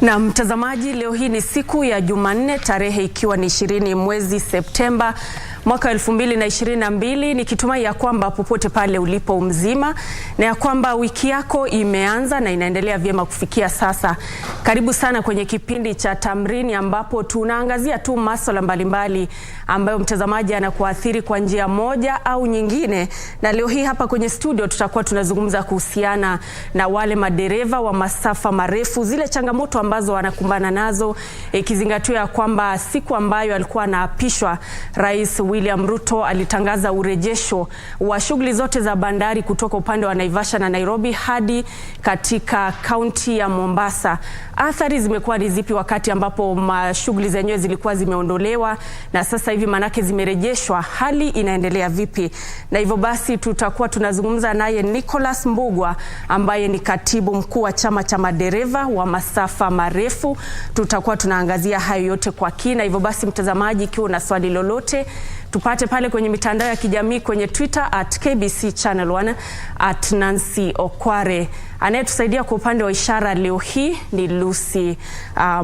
Na mtazamaji, leo hii ni siku ya Jumanne, tarehe ikiwa ni 20 mwezi Septemba mwaka 2022, nikitumai ya kwamba popote pale ulipo mzima na ya kwamba wiki yako imeanza na inaendelea vyema kufikia sasa. Karibu sana kwenye kipindi cha Tamrini, ambapo tunaangazia tu masuala mbalimbali ambayo mtazamaji anakuathiri kwa njia moja au nyingine. Na leo hii hapa kwenye studio tutakuwa tunazungumza kuhusiana na wale madereva wa masafa marefu, zile changamoto ambazo wanakumbana nazo, ikizingatiwa ya kwamba siku ambayo alikuwa anaapishwa Rais William Ruto alitangaza urejesho wa shughuli zote za bandari kutoka upande wa Naivasha na Nairobi hadi katika kaunti ya Mombasa. Athari zimekuwa ni zipi wakati ambapo shughuli zenyewe zilikuwa zimeondolewa na sasa hivi manake zimerejeshwa? Hali inaendelea vipi? Na hivyo basi tutakuwa tunazungumza naye Nicholas Mbugwa ambaye ni katibu mkuu wa chama cha madereva wa masafa marefu. Tutakuwa tunaangazia hayo yote kwa kina. Hivyo basi mtazamaji, ikiwa una swali lolote, tupate pale kwenye mitandao ya kijamii kwenye Twitter @KBC Channel 1 @Nancy Okware. Anayetusaidia kwa upande wa ishara leo hii ni Lucy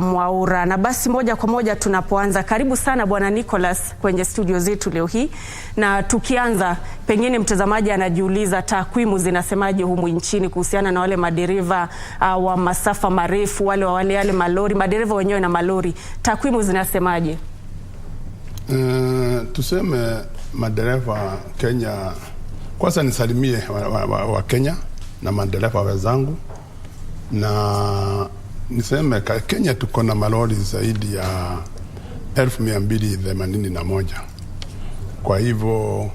Mwaura. Na basi moja kwa moja tunapoanza, karibu sana Bwana Nicholas kwenye studio zetu leo hii. Na tukianza, pengine mtazamaji anajiuliza takwimu zinasemaje humu nchini kuhusiana na wale madereva wa masafa marefu, wale malori, madereva wenyewe na malori, takwimu zinasemaje? Tuseme madereva Kenya, kwanza nisalimie wa Kenya na madereva wenzangu, na niseme Kenya tuko na malori zaidi ya 1281. Kwa hivyo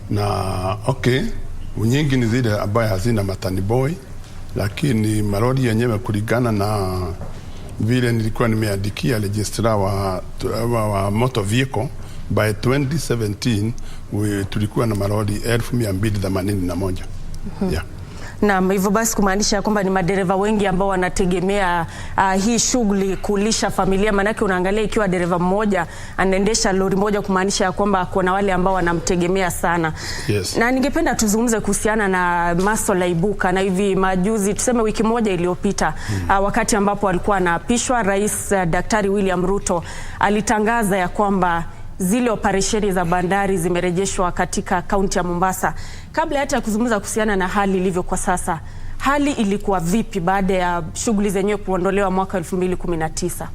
na nyingi ni zile ambaye hazina matani boy, lakini malori yenyewe kulingana na vile nilikuwa nimeandikia registrar wa motor vehicle, by 2017 tulikuwa na malori 1281. Yeah. Na hivyo basi kumaanisha kwamba ni madereva wengi ambao wanategemea hii shughuli kulisha familia, manake unaangalia ikiwa dereva mmoja anaendesha lori moja, kumaanisha kwamba kuna wale ambao wanamtegemea sana. Yes. Na ningependa tuzungumze kuhusiana na masuala ibuka na hivi majuzi, tuseme wiki moja iliyopita, wakati ambapo alikuwa anaapishwa Rais Daktari William Ruto alitangaza ya kwamba zile operesheni za bandari zimerejeshwa katika kaunti ya Mombasa. Kabla hata ya kuzungumza kuhusiana na hali ilivyo kwa sasa, hali ilikuwa vipi baada ya shughuli zenyewe kuondolewa mwaka 2019?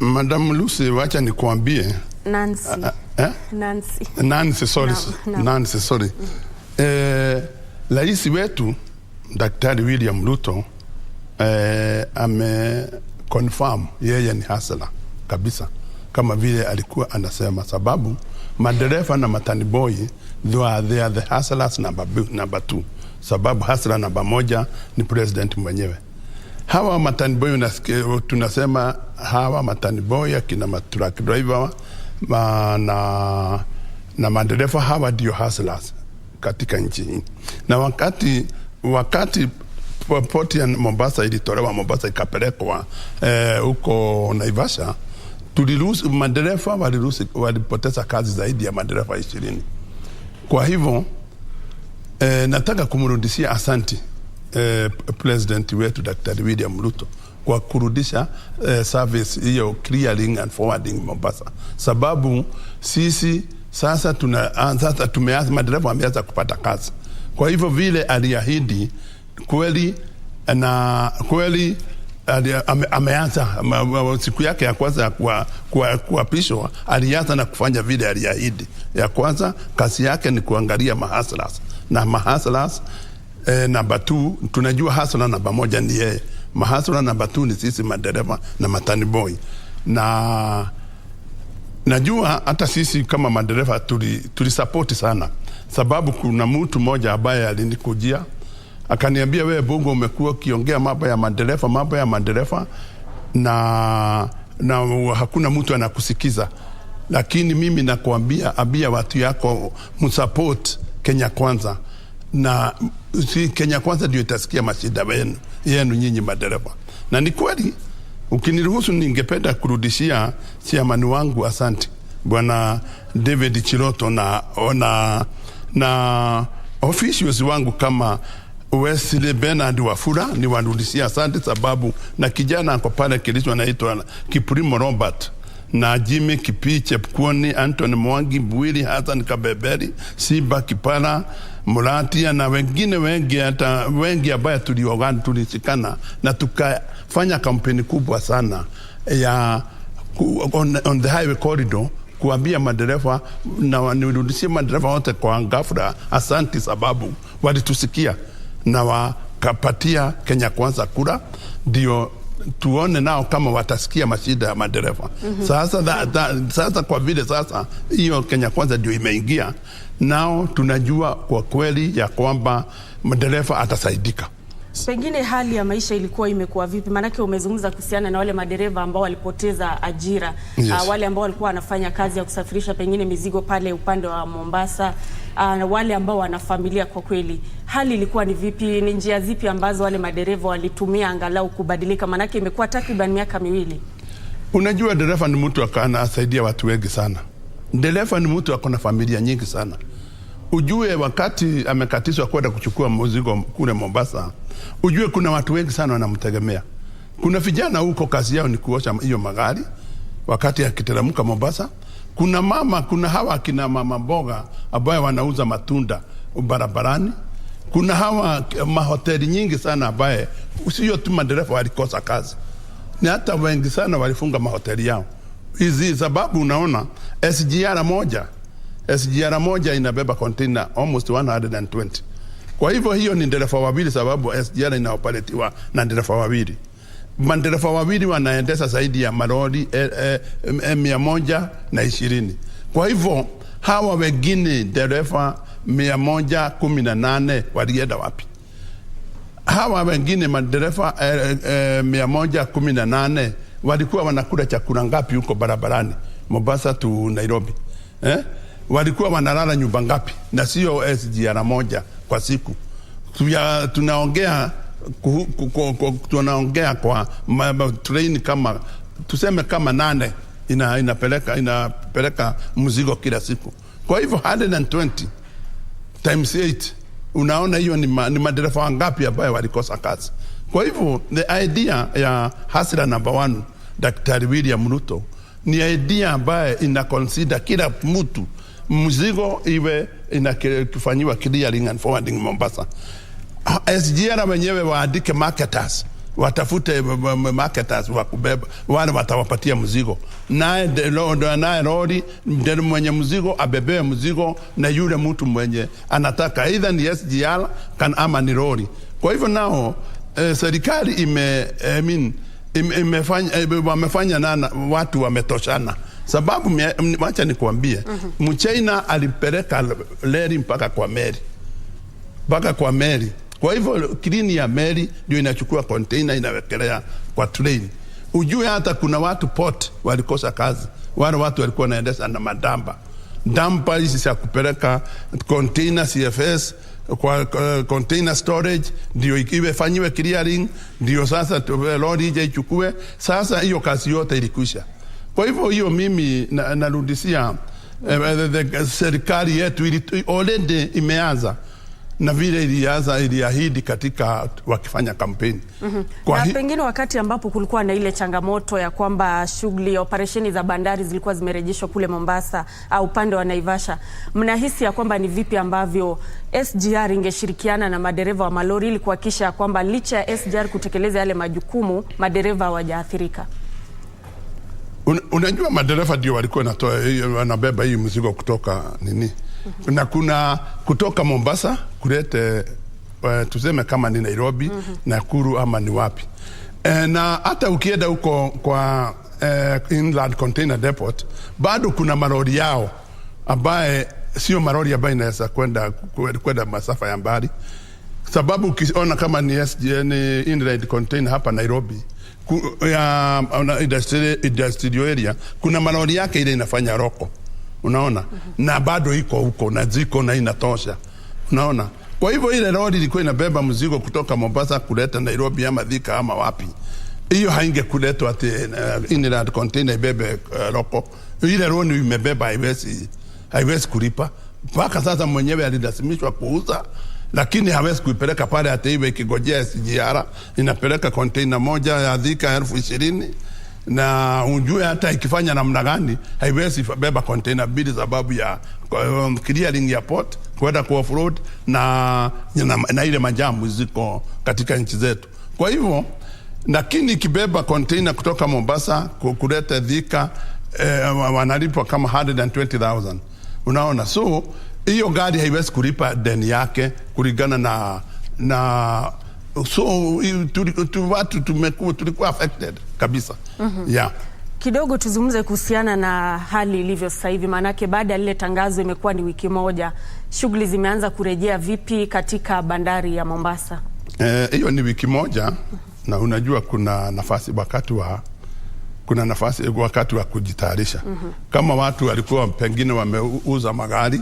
Madam Lucy, wacha nikuambie. Nancy, sorry. Rais wetu Daktari William Ruto confirm yeye ni hasla kabisa, kama vile alikuwa anasema, sababu madereva na matani boy they are the hustlers number 2, sababu hasla namba 1 ni president mwenyewe. Hawa matani boy tunasema hawa matani boy akina matruck driver na madereva, hawa ndio hustlers katika nchi hii. Na wakati poti ya Mombasa ilitolewa Mombasa ikapelekwa huko Naivasha, madereva walipoteza kazi zaidi ya madereva 20. Kwa hivyo nataka kumrudishia asanti president wetu Dr. William Ruto kwa kurudisha service hiyo clearing and forwarding Mombasa, sababu sisi sasa tumeanza, madereva wameanza kupata kazi. Kwa hivyo vile aliahidi kweli ameanza siku yake ya kwanza kuapishwa, alianza na kufanya vile aliahidi. Ya kwanza kazi yake ni kuangalia mahaslas, na mahaslas namba 2, tunajua hasla namba 1 ni yeye, mahasla namba 2 ni sisi madereva na matani boy. Na najua hata sisi kama madereva tulisupport sana, sababu kuna mtu mmoja ambaye alinikujia akaniambia, wewe Bongo umekuwa ukiongea mambo ya madereva na hakuna mtu anakusikiza, lakini mimi nakuambia abia watu yako msupport Kenya Kwanza, na Kenya Kwanza ndio itasikia mashida yenu nyinyi madereva. Na ni kweli, ukiniruhusu ningependa kurudishia chairman wangu asante Bwana David Chiroto na officials wangu kama Wesley Bernard Wafula ni warudishia asante, sababu na kijana ako pale Kilicho anaitwa Kiprimo Robert na Jimmy Kipiche Pkwoni, Anthony Mwangi, Bwili Hassan Kabeberi, Siba Kipara, Muratia na wengine wengi, hata wengi ambaye tulisikana na tukafanya kampeni kubwa sana ya on the highway corridor kuambia madereva na nirudishie madereva wote kwa ghafla asante, sababu walitusikia na wakapatia Kenya Kwanza kura, ndio tuone nao kama watasikia mashida ya madereva. Sasa kwa vile sasa hiyo Kenya Kwanza ndio imeingia, nao tunajua kwa kweli ya kwamba madereva atasaidika. Pengine hali ya maisha ilikuwa imekuwa vipi? Manake umezungumza kuhusiana na wale madereva ambao walipoteza ajira. Yes. Wale ambao walikuwa wanafanya kazi ya kusafirisha pengine mizigo pale upande wa Mombasa, na wale ambao wana familia. Kwa kweli hali ilikuwa ni vipi? Ni njia zipi ambazo wale madereva walitumia angalau kubadilika? Manake imekuwa takriban miaka 2. Unajua dereva ni mtu anasaidia watu wengi sana. Dereva ni mtu akona familia nyingi sana. Ujue wakati amekatishwa kwenda kuchukua mzigo kule Mombasa, ujue kuna watu wengi sana wanamtegemea. Kuna vijana huko kazi yao ni kuosha hiyo magari wakati akiteremka Mombasa. Kuna hawa kina mama mboga ambao wanauza matunda barabarani. Kuna hawa mahoteli nyingi sana ambaye sio tu madereva walikosa kazi, ni hata wengi sana walifunga mahoteli yao. Hizi sababu unaona SGR moja inabeba container almost 120. Kwa hivyo hiyo ni dereva wawili, sababu SGR inaoperatiwa na dereva wawili. Madereva wawili wanaendesha zaidi ya malori 120. Kwa hivyo hawa wengine dereva 118 walienda wapi? Hawa wengine madereva 118 walikuwa wanakula chakula ngapi huko barabarani Mombasa to Nairobi? Walikuwa wanalala nyumba ngapi? Na sio SGR moja kwa siku. Tunaongea kwa train kama tuseme kama 8 inapeleka mzigo kila siku. Kwa hivyo 120 times 8, unaona hiyo ni madereva wangapi ambao walikosa kazi. Kwa hivyo the idea ya hasira number 1 Daktari William Ruto ni idea ambaye ina consider kila mtu mzigo iwe inafanywa clearing and forwarding Mombasa. SGR wenyewe waandike marketers, watafute marketers wa kubeba, wale watawapatia mzigo. Naye lori ndio mwenye mzigo abebewe mzigo na yule mtu mwenye anataka, either ni SGR ama ni lori. Kwa hivyo nao serikali wamefanya na watu wametoshana. Sababu wacha nikuambie, Mchina alipeleka leri mpaka kwa meli. Kwa hivyo kilini ya meli ndio inachukua container inawekelea kwa train. Ujue hata kuna watu port walikosa kazi. Wale watu walikuwa wanaendesha na madamba. Dampa hizi za kupeleka container CFS kwa container storage ndio ifanyiwe clearing, ndio sasa lori ije ichukue. Sasa hiyo kazi yote ilikwisha. Kwa hivyo hiyo mimi narudishia serikali yetu already imeanza na vile iliahidi katika wakifanya kampeni. Na pengine wakati ambapo kulikuwa na ile changamoto ya kwamba shughuli operesheni za bandari zilikuwa zimerejeshwa kule Mombasa au upande wa Naivasha, mnahisi ya kwamba ni vipi ambavyo SGR ingeshirikiana na madereva wa malori ili kuhakikisha kwamba licha ya SGR kutekeleza yale majukumu madereva hawajaathirika? Unajua madereva ndio walikuwa wanabeba hii mzigo kutoka nini? Na kuna kutoka Mombasa kulete tuseme kama ni Nairobi, Nakuru ama ni wapi. Na hata ukienda huko kwa inland container depot, bado kuna malori yao ambaye sio malori ambaye inaweza kwenda masafa ya mbali. Sababu ukiona kama ni SGN inland container hapa Nairobi ya industrial area, kuna malori yake ile inafanya roko, unaona, na bado iko huko na ziko na inatosha, unaona. Kwa hivyo ile lori ilikuwa inabeba mzigo kutoka Mombasa kuleta Nairobi ama Thika ama wapi, hiyo hainge kuletwa ati inland container ibebe roko. Ile lori imebeba haiwezi kulipa. Mpaka sasa mwenyewe alilazimishwa kuuza lakini hawezi kuipeleka pale hata hivyo ikigojea SGR. Inapeleka container moja ya Thika 20,000, na unjue hata ikifanya namna gani haiwezi beba container mbili sababu ya clearing ya port kwenda ku offroad na ile majamu ziko katika nchi zetu. Kwa hivyo lakini ikibeba container kutoka Mombasa kuleta Thika wanalipwa kama 120,000. Unaona, so hiyo gari haiwezi kulipa deni yake kulingana na so watu tulikuwa affected kabisa. Yeah. Kidogo tuzungumze kuhusiana na hali ilivyo sasa hivi, manake baada ya lile tangazo imekuwa ni wiki moja. Shughuli zimeanza kurejea vipi katika bandari ya Mombasa? Hiyo ni wiki moja, na unajua kuna nafasi wakati wa kujitayarisha. Kama watu walikuwa pengine wameuza magari,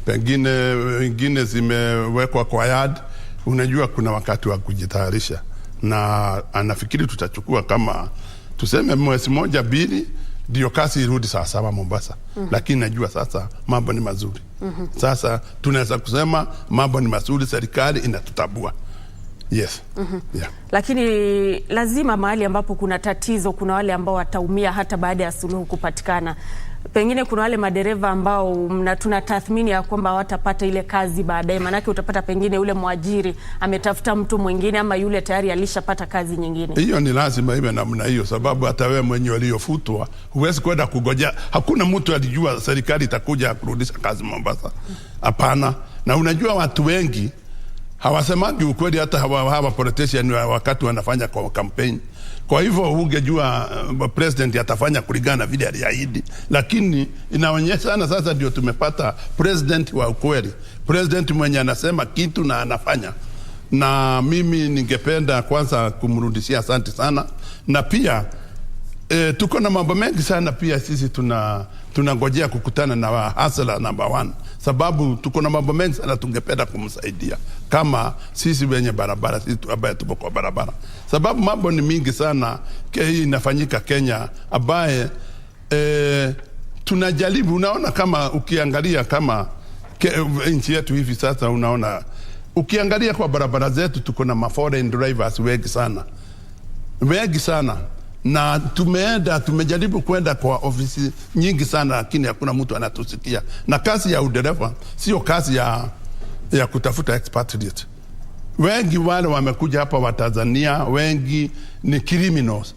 pengine wengine zimewekwa kwa yard, unajua kuna wakati wa kujitayarisha, na anafikiri tutachukua kama tuseme mwezi moja mbili ndio kasi irudi saa 7 Mombasa. Lakini najua sasa mambo ni mazuri. Sasa tunaweza kusema mambo ni mazuri, serikali inatutabua. Yes. Yeah. Lakini lazima mahali ambapo kuna tatizo kuna wale ambao wataumia hata baada ya suluhu kupatikana. Pengine kuna wale madereva ambao tunatathmini ya kwamba watapata ile kazi baadaye, manake utapata pengine yule mwajiri ametafuta mtu mwingine ama yule tayari alishapata kazi nyingine. Hiyo ni lazima iwe namna hiyo, sababu hata wewe mwenyewe aliyofutwa huwezi kwenda kugojea. Hakuna mtu alijua serikali itakuja kurudisha kazi Mombasa. Hapana. Na unajua watu wengi hawasemagi ukweli, hata hawa politician wakati wanafanya kwa campaign. Kwa hivyo ungejua president atafanya kulingana vile aliahidi, lakini inaonyesha sana sasa ndio tumepata president wa ukweli, president mwenye anasema kitu na anafanya. Na mimi ningependa kwanza kumrudishia asante sana, na pia tuko na mambo mengi sana pia sisi tunangojea kukutana na hasla number 1, sababu tuko na mambo mengi sana tungependa kumsaidia kama sisi wenye barabara, sisi ambaye tuko kwa barabara, sababu mambo ni mingi sana hii inafanyika Kenya ambaye tunajaribu. Unaona, kama ukiangalia kama nchi yetu hivi sasa, unaona ukiangalia kwa barabara zetu tuko na foreign drivers wengi sana, na tumejaribu kwenda kwa ofisi nyingi sana, lakini hakuna mtu anatusikia. Na kazi ya udereva sio kazi ya kutafuta expatriate. Wengi wale wamekuja hapa wa Tanzania, wengi ni criminals.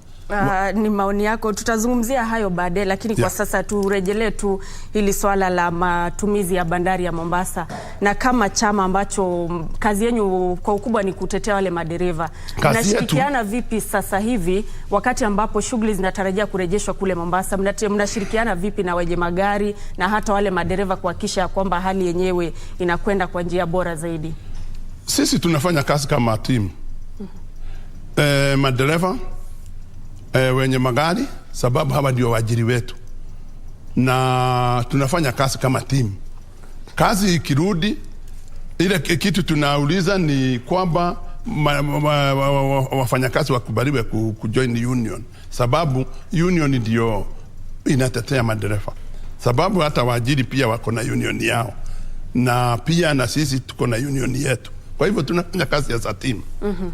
Ni maoni yako, tutazungumzia hayo baadaye, lakini kwa sasa turejelee tu hili swala la matumizi ya bandari ya Mombasa. Na kama chama ambacho kazi yenu kwa ukubwa ni kutetea wale madereva, mnashirikiana vipi sasa hivi wakati ambapo shughuli zinatarajia kurejeshwa kule Mombasa? Mnashirikiana vipi na wenye magari na hata wale madereva kuhakikisha kwamba hali yenyewe inakwenda kwa njia bora zaidi? Sisi tunafanya kazi kama team. Madereva, wenye magari, sababu hawa ndio waajiri wetu, na tunafanya kazi kama team. Kazi ikirudi, ile kitu tunauliza ni kwamba wafanyakazi wakubaliwe kujoin union, sababu union ndio inatetea madereva, sababu hata waajiri pia wako na union yao, na pia na sisi tuko na union yetu. Kwa hivyo tunafanya kazi ya team.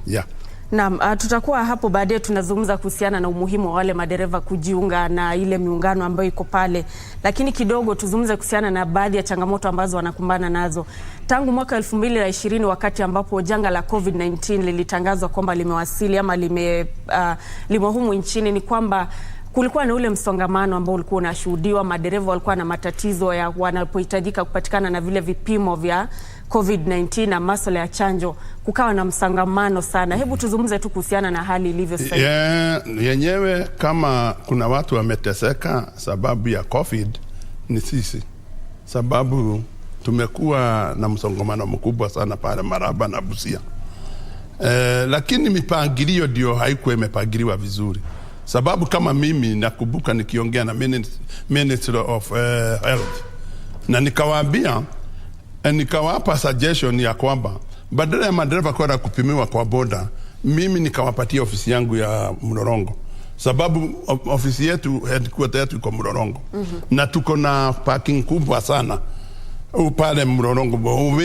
Yeah. Naam, tutakuwa hapo baadaye tunazungumza kuhusiana na umuhimu wa wale madereva kujiunga na ile miungano ambayo iko pale. Lakini kidogo tuzungumze kuhusiana na baadhi ya changamoto ambazo wanakumbana nazo. Tangu mwaka 2020 wakati ambapo janga la COVID-19 lilitangazwa kwamba limewasili ama limo humu nchini, ni kwamba kulikuwa na ule msongamano ambao ulikuwa unashuhudiwa. Madereva walikuwa na matatizo ya wanapohitajika kupatikana na vile vipimo vya COVID-19 na masuala ya chanjo, kukawa na msongamano sana. Hebu tuzungumze tu kuhusiana na hali ilivyo sasa. Yenyewe kama kuna watu wameteseka sababu ya COVID ni sisi, sababu tumekuwa na msongamano mkubwa sana pale Maraba na Busia. Lakini mipangilio ndio haikuwa imepangiliwa vizuri, sababu kama mimi nakumbuka nikiongea na Minister of Health, na nikawaambia, nikawapa suggestion ya kwamba badala ya madereva kwenda kupimiwa kwa boda, mimi nikawapatia ofisi yangu ya Mlolongo, sababu ofisi yetu headquarters yetu iko Mlolongo. Na tuko na parking kubwa sana, pale Mlolongo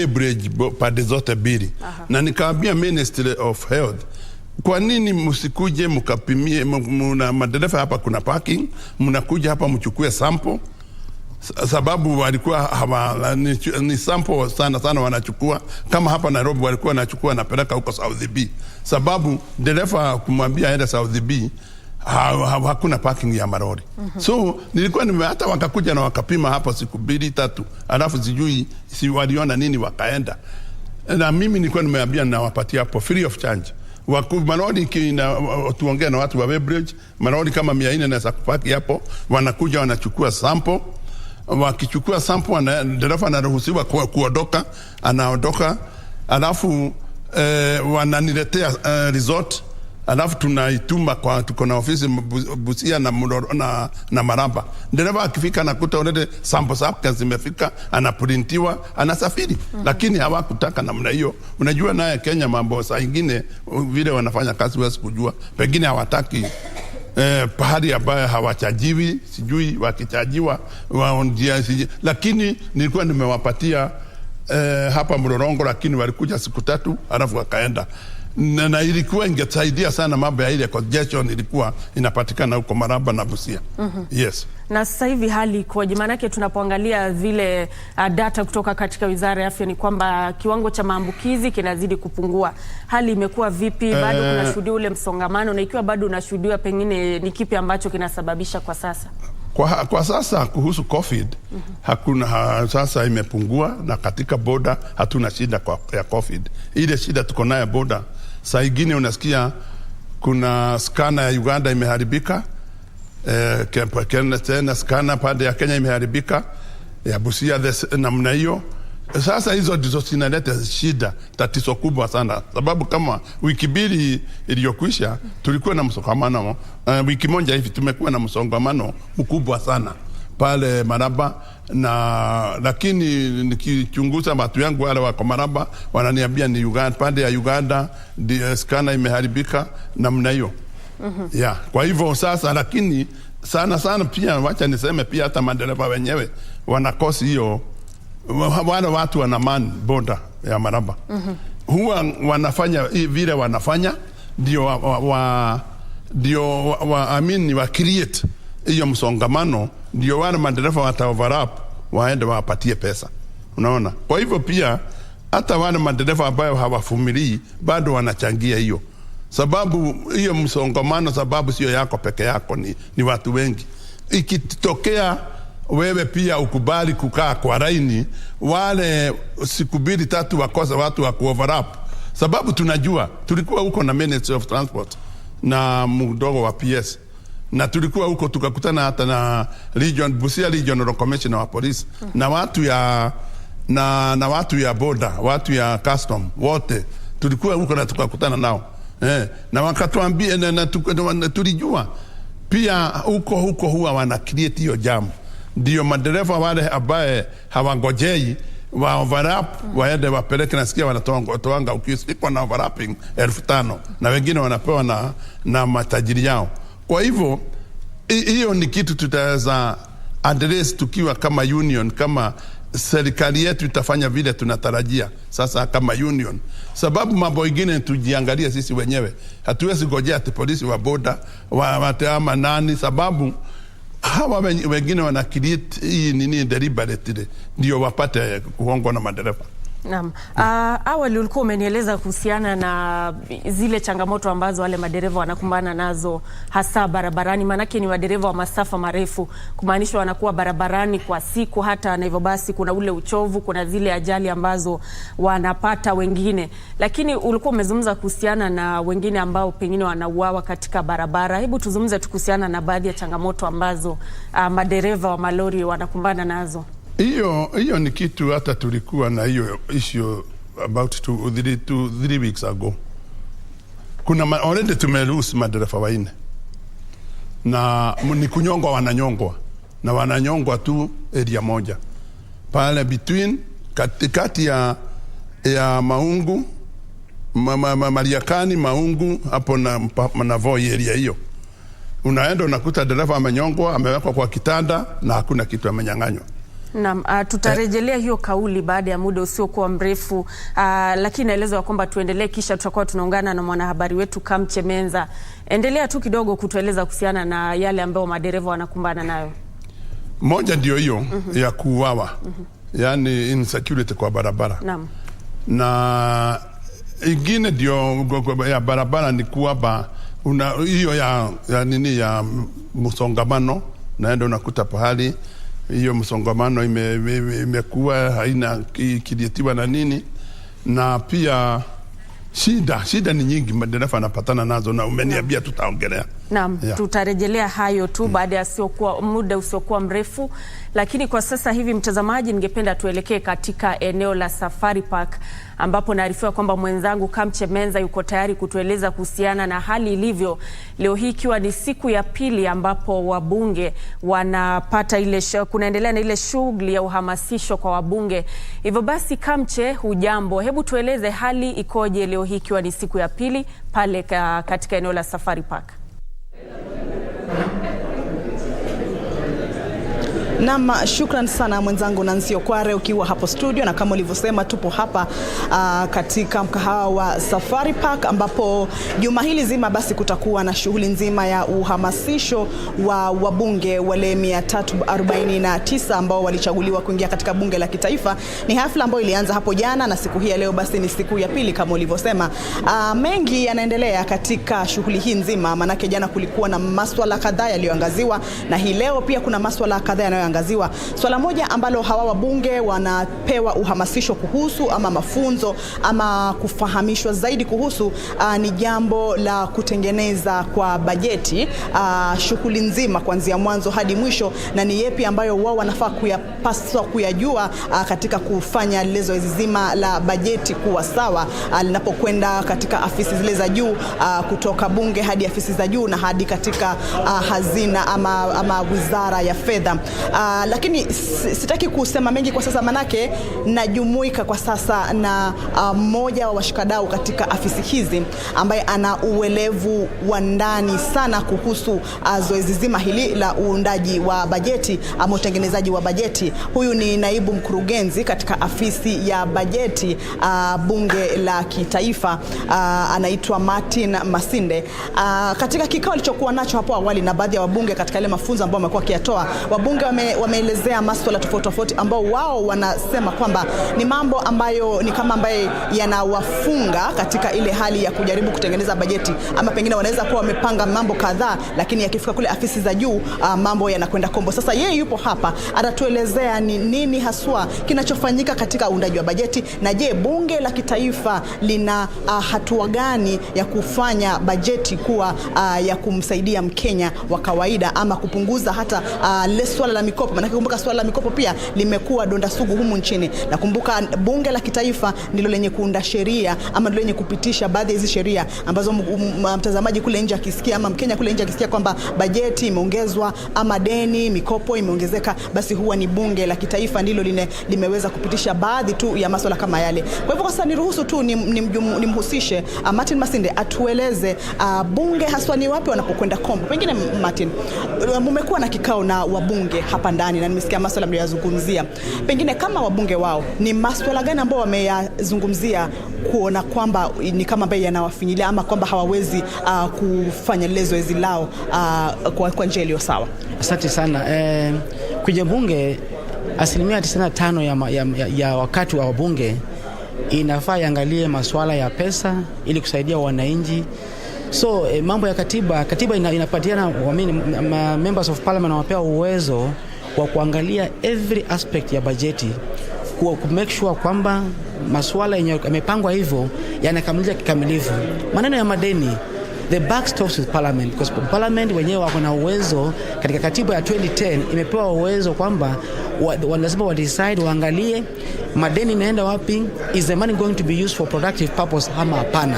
bridge pande zote mbili. Na nikaambia Ministry of Health, kwa nini msikuje mkapimie? Mna madereva hapa, kuna parking, mnakuja hapa mchukue sample, sababu walikuwa ni sample sana wanachukua. Kama hapa Nairobi walikuwa wanachukua napeleka huko South B, sababu dereva kumwambia aende South B hakuna parking ya marori. So nilikuwa hata wakakuja na wakapima hapo siku 2-3, alafu sijui si waliona nini wakaenda. Na mimi nilikuwa nimeambia na wapatia hapo free of charge. Marori tuongea na watu wa Weybridge, marori kama 400 na kupaki hapo, wanakuja wanachukua sample. Wakichukua sample, dereva anaruhusiwa kuondoka, anaondoka, alafu wananiletea resort, alafu tunaituma kwa, tuko na ofisi Busia na Maraba. Dereva akifika nakuta already sample zake zimefika, anaprintiwa, anasafiri. Lakini hawakutaka namna hiyo. Unajua naye Kenya mambo saa nyingine vile wanafanya kazi huwezi kujua. Pengine hawataki pahali ambayo hawachajiwi, sijui wakichajiwa waondia, lakini nilikuwa nimewapatia hapa Mlolongo, lakini walikuja siku 3 alafu wakaenda. Na ilikuwa ingesaidia sana mambo ya ile congestion ilikuwa inapatikana huko Maraba na Busia. Yes. Na sasa hivi hali ikoje? Maanake tunapoangalia vile data kutoka katika Wizara ya Afya ni kwamba kiwango cha maambukizi kinazidi kupungua. Hali imekuwa vipi? Bado kunashuhudia ule msongamano, na ikiwa bado unashuhudia, pengine ni kipi ambacho kinasababisha kwa sasa? Kwa sasa kuhusu COVID hakuna, sasa imepungua, na katika boda hatuna shida ya COVID. Ile shida tuko nayo boda, saa ingine unasikia kuna scanner ya Uganda imeharibika, tena scanner pande ya Kenya imeharibika, ya Busia namna hiyo. Sasa hizo ndizo zinaleta shida, tatizo kubwa sana, sababu kama wiki 2 iliyokwisha tulikuwa na msongamano, wiki moja hivi tumekuwa na msongamano mkubwa sana pale Maraba, na lakini nikichunguza watu yangu wale wako Maraba wananiambia ni Uganda, pande ya Uganda scanner imeharibika namna hiyo. Yeah, kwa hivyo sasa, lakini sana pia wacha niseme pia hata madereva wenyewe wanakosi hiyo. Wale watu wanaman boda ya Maraba huwa wanafanya vile wanafanya, ndio wa create hiyo msongamano, ndio wale madereva wata overlap waende wapatie pesa, unaona. Kwa hivyo pia hata wale madereva ambao hawafumilii bado wanachangia hiyo, sababu hiyo msongamano, sababu sio yako peke yako, ni watu wengi. Ikitokea wewe pia ukubali kukaa kwa laini, wale siku 2-3 wakosa watu wa kuoverlap, sababu tunajua tulikuwa huko na Ministry of Transport na mdogo wa PS, na tulikuwa huko tukakutana hata na Busia Regional Commissioner wa Police na watu ya na watu ya border, watu ya custom, wote tulikuwa huko na tukakutana nao na wakatuambia na tulijua pia huko huwa wana create hiyo jam. Ndio madereva wale ambaye hawangojei wa overlap waende wapeleke, nasikia wanatoanga ukisikia na overlapping 5,000 na wengine wanapewa na matajiri yao. Kwa hivyo hiyo ni kitu tutaweza address tukiwa kama union, kama serikali yetu itafanya vile tunatarajia sasa kama union, sababu mambo mengine tujiangalia sisi wenyewe. Hatuwezi ngojea ati polisi wa boda ama nani, sababu hawa wengine wana create hii nini deliberately ndio wapate kuhongwa na madereva. Naam. Awali ulikuwa umenieleza kuhusiana na zile changamoto ambazo wale madereva wanakumbana nazo hasa barabarani, manake ni madereva wa masafa marefu, kumaanisha wanakuwa barabarani kwa siku, hata na hivyo basi kuna ule uchovu, kuna zile ajali ambazo wanapata wengine. Lakini ulikuwa umezungumza kuhusiana na wengine ambao pengine wanauawa katika barabara. Hebu tuzungumze kuhusiana na baadhi ya changamoto ambazo madereva wa malori wanakumbana nazo. Hiyo ni kitu hata tulikuwa na hiyo issue about 2-3 weeks ago. Kuna already tumelose madereva 4 na ni kunyongwa, wananyongwa tu area moja pale between katikati ya Maungu Mariakani Maungu hapo na Voi area hiyo. Unaenda unakuta dereva amenyongwa, amewekwa kwa kitanda na hakuna kitu amenyang'anywa. Naam, tutarejelea hiyo kauli baada ya muda usiokuwa mrefu, lakini naelezwa kwamba tuendelee, kisha tutakuwa tunaungana na mwanahabari wetu Kamche Menza. Endelea tu kidogo kutueleza kuhusiana na yale ambayo madereva wanakumbana nayo. Moja ndio hiyo ya kuuawa, yani insecurity kwa barabara. Naam. Na ingine ndio ya barabara ni kuwa hiyo ya nini ya msongamano, naenda unakuta pahali hiyo msongamano imekuwa haina kidhibitiwa na nini, na pia shida ni nyingi madereva anapatana nazo, na umeniambia tutaongelea. Naam, tutarejelea hayo tu baada ya muda usiokuwa mrefu, lakini kwa sasa hivi mtazamaji, ningependa tuelekee katika eneo la Safari Park ambapo naarifiwa kwamba mwenzangu Kamche Menza yuko tayari kutueleza kuhusiana na hali ilivyo leo hii, ikiwa ni siku ya pili ambapo wabunge wanapata kunaendelea na ile shughuli ya uhamasisho kwa wabunge. Hivyo basi, Kamche, hujambo? Hebu tueleze hali ikoje leo hii ikiwa ni siku ya pili pale katika eneo la Safari Park. Naam, shukran sana mwenzangu Nancy Okware ukiwa hapo studio, na kama ulivyosema tupo hapa katika mkahawa wa Safari Park ambapo juma hili zima basi kutakuwa na shughuli nzima ya uhamasisho wa wabunge wale 349 ambao walichaguliwa kuingia katika bunge la kitaifa. Ni hafla ambayo ilianza hapo jana na siku hii ya leo basi ni siku ya pili kama ulivyosema. Mengi yanaendelea katika shughuli hii nzima, manake jana kulikuwa na masuala kadhaa yaliyoangaziwa na hii leo pia kuna masuala kadhaa yanayoangaziwa. Swala moja ambalo hawa wabunge wanapewa uhamasisho kuhusu ama mafunzo ama kufahamishwa zaidi kuhusu ni jambo la kutengeneza kwa bajeti, shughuli nzima kuanzia mwanzo hadi mwisho, na ni yepi ambayo wao wanafaa kuyapaswa kuyajua katika kufanya lile zoezi zima la bajeti kuwa sawa linapokwenda katika afisi zile za juu, kutoka bunge hadi afisi za juu na hadi katika hazina ama wizara ya fedha. Lakini sitaki kusema mengi kwa sasa, manake najumuika kwa sasa na mmoja wa washikadau katika afisi hizi ambaye ana uelevu wa ndani sana kuhusu zoezi zima hili la uundaji wa bajeti ama utengenezaji wa bajeti. Huyu ni naibu mkurugenzi katika afisi ya bajeti bunge la kitaifa, anaitwa Martin Masinde. Katika kikao alichokuwa nacho hapo awali na baadhi ya wabunge katika ile mafunzo ambao wamekuwa kiatoa, wabunge wameelezea masuala tofauti ambao wao wanasema kwamba ni mambo ambayo ni kama ambaye yanawafunga katika ile hali ya kujaribu kutengeneza bajeti, ama pengine wanaweza kuwa wamepanga mambo kadhaa lakini yakifika kule afisi za juu mambo yanakwenda kombo. Sasa yeye yupo hapa atatuelezea ni nini haswa kinachofanyika katika uundaji wa bajeti, na je, bunge la kitaifa lina hatua gani ya kufanya bajeti kuwa ya kumsaidia Mkenya wa kawaida ama kupunguza hata swala la mikopo. Maana kumbuka swala la mikopo pia limekuwa donda sugu humu nchini, na kumbuka bunge la kitaifa ndilo lenye kuunda sheria ama ndilo lenye kupitisha baadhi ya hizi sheria ambazo mtazamaji kule nje akisikia ama Mkenya kule nje akisikia kwamba bajeti imeongezwa ama deni mikopo imeongezeka, basi huwa ni bunge la kitaifa ndilo limeweza kupitisha baadhi tu ya masuala kama yale. Kwa hivyo sasa niruhusu tu nimhusishe Martin Masinde atueleze bunge haswa ni wapi wanapokwenda kombo. Pengine Martin, mmekuwa na kikao na wabunge hapa ndani na nimesikia masuala mliyozungumzia, pengine kama wabunge wao ni masuala gani ambao wameyazungumzia kuona kwamba ni kama ambaye yanawafinyilia ama kwamba hawawezi kufanya lile zoezi lao kwa njia iliyo sawa? Asante sana. Kwenye bunge 95% ya wakati wa wabunge inafaa iangalie masuala ya pesa ili kusaidia wananchi. So mambo ya katiba inapatiana members of parliament wanapewa uwezo wa kuangalia every aspect ya bajeti, ku make sure kwamba masuala yenye yamepangwa hivyo yanakamilika kikamilifu. Maneno ya madeni, the buck stops with parliament, because parliament wenyewe wako na uwezo. Katika katiba ya 2010 imepewa uwezo kwamba lazima wa decide, waangalie madeni inaenda wapi, is the money going to be used for productive purpose ama hapana.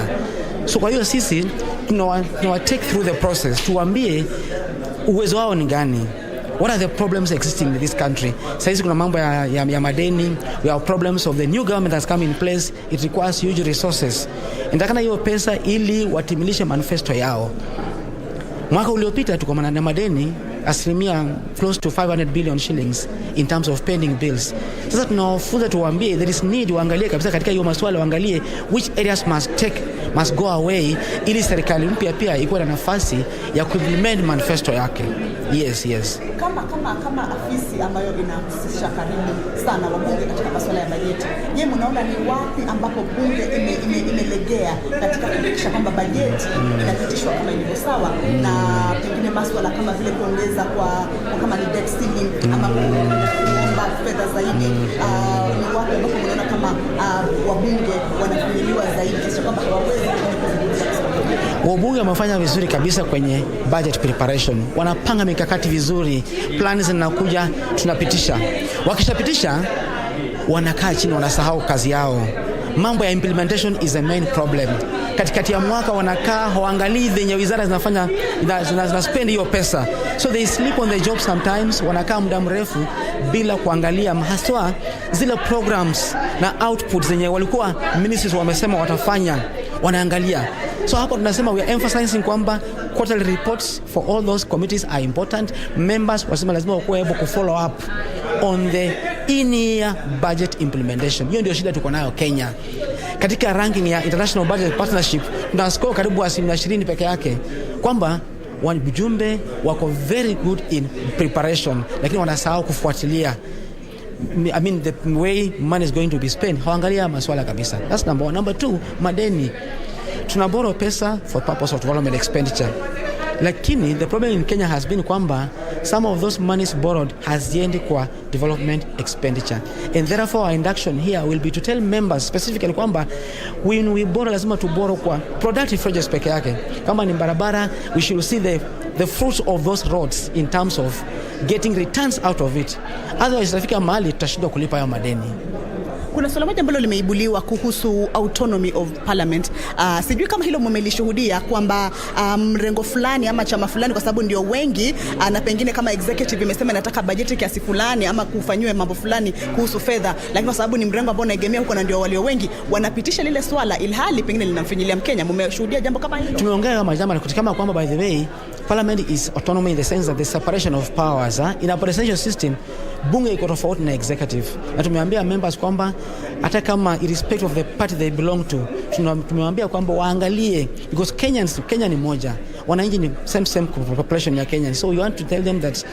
So kwa hiyo sisi tunawa take through the process, tuambie uwezo wao ni gani, what are the problems existing in this country. Sasa kuna mambo ya madeni, we have problems of the new government that's come in place, it requires huge resources. Ndakana hiyo pesa ili watimilishe manifesto yao. Mwaka uliopita tuko na madeni asilimia close to 500 billion shillings in terms of pending bills. Sasa tunawafunza tuwaambie there is need waangalie kabisa katika hiyo maswala, waangalie which areas must go away ili serikali mpya pia ikuwe na nafasi ya kuimplement manifesto yake. Yes. Kama afisi ambayo inahusisha karibu sana wabunge katika masuala ya bajeti, je, mnaona ni wapi ambapo bunge imelegea katika kuhakikisha kwamba bajeti inapitishwa kama ilivyo sawa, na pengine masuala kama vile kuongeza kwa kama ni debt ceiling ama kuomba fedha zaidi, ni wapi ambapo mnaona kama wabunge wanafinyiliwa zaidi kiasi kwamba hawawezi Wabunge wamefanya vizuri kabisa kwenye budget preparation. Wanapanga mikakati vizuri, plans zinakuja, tunapitisha. Wakishapitisha, wanakaa chini, wanasahau kazi yao. Mambo ya implementation is a main problem. Katikati ya mwaka wanakaa hawaangalii venye wizara zinafanya spend hiyo pesa. So they sleep on the job sometimes, wanakaa muda mrefu bila kuangalia haswa zile programs na outputs zenye walikuwa ministries wamesema watafanya, wanaangalia. So hapo tunasema we are emphasizing kwamba quarterly reports for all those committees are important. Members wasema lazima wakuwe able to follow up on the in-year budget implementation. Hiyo ndio shida tuko nayo Kenya. Katika ranking ya International Budget Partnership tuna score karibu 20% peke yake, kwamba wajumbe wako very good in preparation lakini wanasahau kufuatilia. I mean the way money is going to be spent, hawaangalia masuala kabisa. That's number one. Number two, madeni. Tunaboro pesa for purpose of development expenditure. Lakini the problem in Kenya has been kwamba some of those monies borrowed haziendi kwa development expenditure. And therefore our induction here will be to tell members specifically kwamba when we borrow lazima to borrow kwa productive projects peke yake. Kama ni barabara, we should see the fruits of those roads in terms of getting returns out of it. Otherwise tutafika mahali tutashindwa kulipa hayo madeni. Kuna swala moja ambalo limeibuliwa kuhusu autonomy of parliament. Sijui kama hilo mmelishuhudia kwamba mrengo fulani ama chama fulani, kwa sababu ndio wengi, na pengine kama executive imesema inataka bajeti kiasi fulani ama kufanywe mambo fulani kuhusu fedha, lakini kwa sababu ni mrengo ambao unaegemea huko na ndio walio wengi wanapitisha lile swala ilhali pengine linamfinyilia Mkenya. Mmeshuhudia jambo kama hilo? Tumeongea kama jambo kama kwamba by the way Parliament is autonomy in the sense that the separation of powers. In a presidential system, bunge iko tofauti na executive. Na tumeambia members kwamba hata kama irrespective of the party they belong to, tumeambia kwamba waangalie, because Kenya ni moja. Wananchi ni same population ya Kenya. So we want to tell them that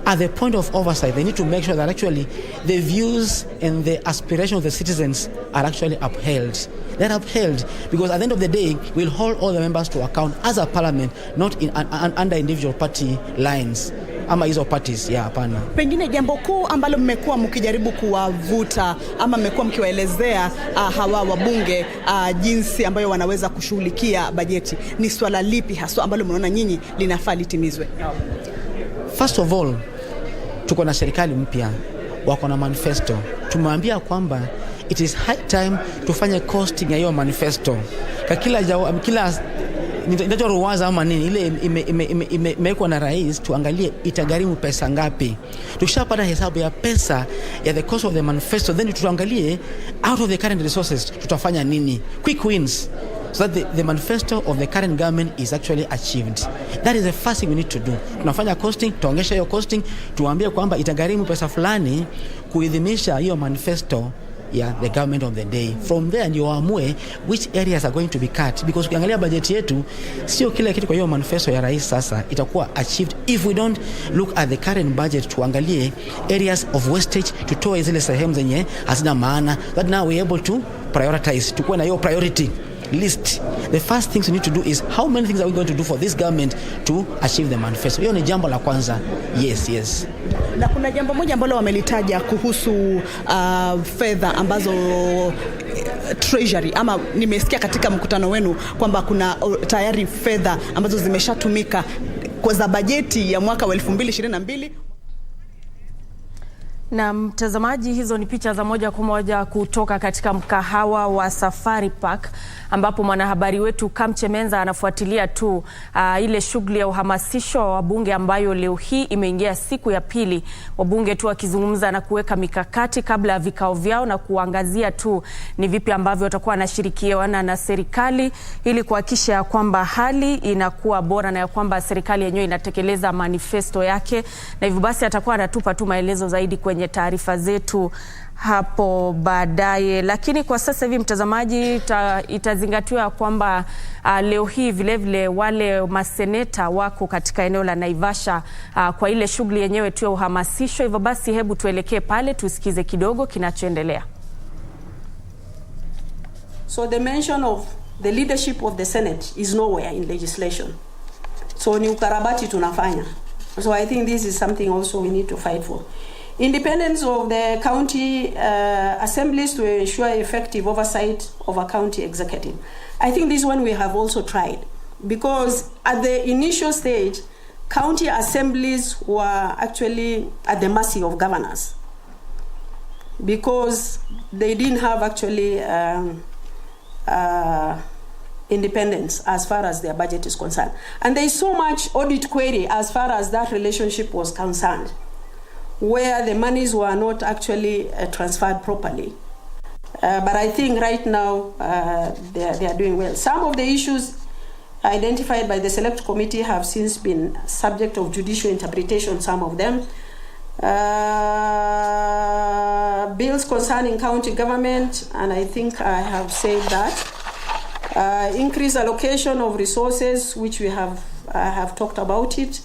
at the point of oversight, they need to make sure that actually the views and the aspirations of the citizens are actually upheld. They're upheld because at the end of the day, we'll hold all the members to account as a parliament, not in under individual party lines. Ama hizo parties, hapana. Pengine jambo kuu ambalo mmekuwa mkijaribu kuwavuta ama mmekuwa mkiwaelezea hawa wabunge jinsi ambayo wanaweza kushughulikia bajeti, ni swala lipi hasa ambalo mnaona nyinyi linafaa litimizwe? First of all, tuko na serikali mpya, wako na manifesto. Tumewaambia kwamba it is high time tufanye costing ya hiyo manifesto. Kila ndio ruwaza ama nini ile imewekwa na rais, tuangalie itagharimu pesa ngapi. Tukishapata hesabu ya pesa ya the cost of the manifesto, then tuangalie out of the current resources tutafanya nini, quick wins, so that the manifesto of the current government is actually achieved. That is the first thing we need to do. Tunafanya costing, tuongesha hiyo costing, tuambie kwamba itagharimu pesa fulani kuidhinisha hiyo manifesto the government of the day. From there ndio waamue which areas are going to be cut, because ukiangalia budget yetu sio kila kitu kwa hiyo manifesto ya rais sasa itakuwa achieved if we don't look at the current budget, tuangalie areas of wastage, tutoe zile sehemu zenye hazina maana, that now we are able to prioritize, tukuwe na hiyo priority list. The first things we need to do is how many things are we going to do for this government to achieve the manifesto. Hiyo ni jambo la kwanza. Yes. Na kuna jambo moja ambalo wamelitaja kuhusu fedha ambazo treasury, ama nimesikia katika mkutano wenu kwamba kuna tayari fedha ambazo zimeshatumika kwa za bajeti ya mwaka wa 2022. Na mtazamaji, hizo ni picha za moja kwa moja kutoka katika mkahawa wa Safari Park ambapo mwanahabari wetu Kamche Menza anafuatilia tu ile shughuli ya uhamasisho wa wabunge ambayo leo hii imeingia siku ya pili. Wabunge tu wakizungumza na kuweka mikakati kabla ya vikao vyao na kuangazia tu ni vipi ambavyo watakuwa wanashirikiana na serikali ili kuhakikisha kwamba hali inakuwa bora na ya kwamba serikali yenyewe inatekeleza manifesto yake, na hivyo basi atakuwa anatupa tu maelezo zaidi kwenye taarifa zetu hapo baadaye. Lakini kwa sasa hivi mtazamaji, itazingatiwa kwamba leo hii vile wale maseneta wako katika eneo la Naivasha kwa ile shughuli yenyewe tu ya uhamasisho. Hivyo basi hebu tuelekee pale tusikize kidogo kinachoendelea. So the mention of the leadership of the Senate is nowhere in legislation. So ni ukarabati tunafanya. So I think this is something also we need to fight for. Independence of the county assemblies to ensure effective oversight of a county executive. I think this one we have also tried, because at the initial stage, county assemblies were actually at the mercy of governors, because they didn't have actually independence as far as their budget is concerned. And there is so much audit query as far as that relationship was concerned, where the monies were not actually transferred properly. But I think right now they are doing well. Some of the issues identified by the Select Committee have since been subject of judicial interpretation, some of them. Bills concerning county government, and I think I have said that. Increased allocation of resources, which we have talked about it.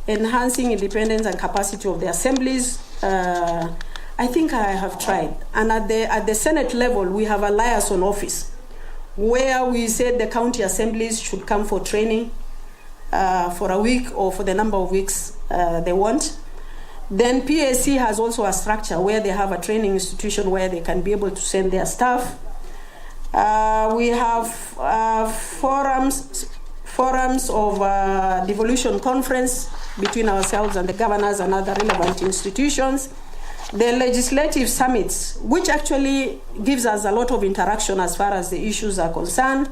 Enhancing independence and capacity of the assemblies. I think I have tried. And at the Senate level, we have a liaison office where we said the county assemblies should come for training for a week or for the number of weeks they want. Then PAC has also a structure where they have a training institution where they can be able to send their staff. We have forums of devolution conference between ourselves and the governors and other relevant institutions. The legislative summits, which actually gives us a lot of interaction as far as the issues are concerned.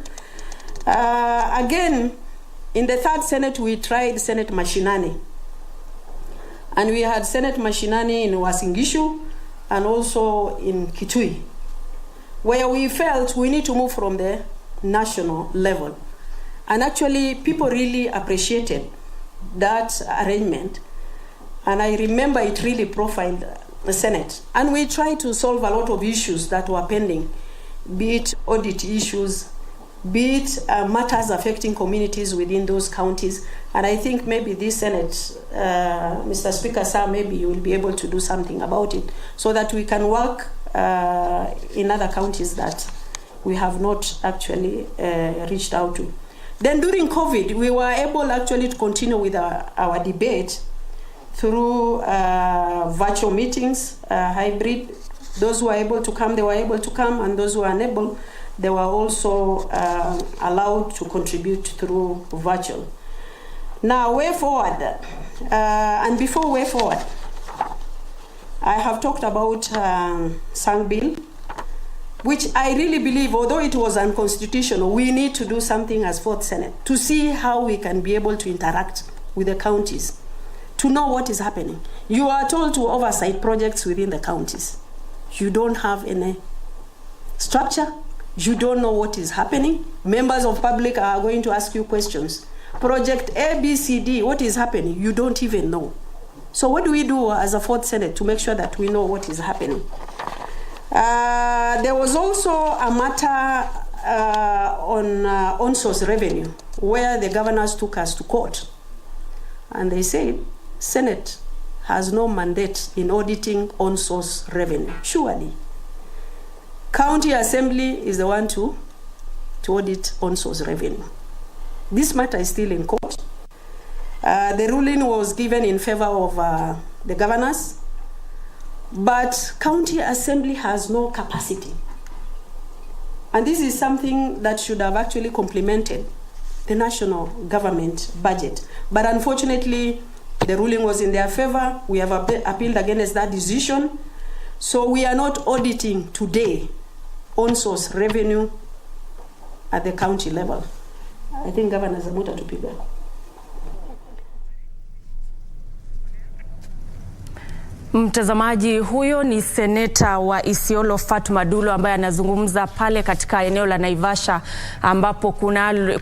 Again, in the third Senate, we tried Senate Mashinani. And we had Senate Mashinani in Wasingishu and also in Kitui, where we felt we need to move from the national level. And actually, people really appreciated that arrangement. And I remember it really profiled the Senate. And we tried to solve a lot of issues that were pending, be it audit issues, be it matters affecting communities within those counties. And I think maybe this Senate, Mr. Speaker, sir, maybe you will be able to do something about it so that we can work in other counties that we have not actually reached out to. Then during COVID, we were able actually to continue with our debate through virtual meetings, hybrid. Those who were able to come, they were able to come, and those who were unable, they were also allowed to contribute through virtual. Now, way forward, and before way forward, I have talked about Sang Bill, which I really believe, although it was unconstitutional, we need to do something as Fourth Senate to see how we can be able to interact with the counties, to know what is happening. You are told to oversight projects within the counties. You don't have any structure. You don't know what is happening. Members of public are going to ask you questions. Project A, B, C, D, what is happening? You don't even know. So what do we do as a Fourth Senate to make sure that we know what is happening? There was also a matter on source revenue, where the governors took us to court. And they said, Senate has no mandate in auditing on-source revenue. Surely. County Assembly is the one to audit on-source revenue. This matter is still in court. The ruling was given in favor of the governors, but County Assembly has no capacity. And this is something that should have actually complemented the national government budget. But unfortunately, The ruling was in their favor. We have appealed against that decision. So we are not auditing today on-source revenue at the county level. I think Governor Zamuta tupiga. Mtazamaji, huyo ni seneta wa Isiolo Fatuma Dulo ambaye anazungumza pale katika eneo la Naivasha ambapo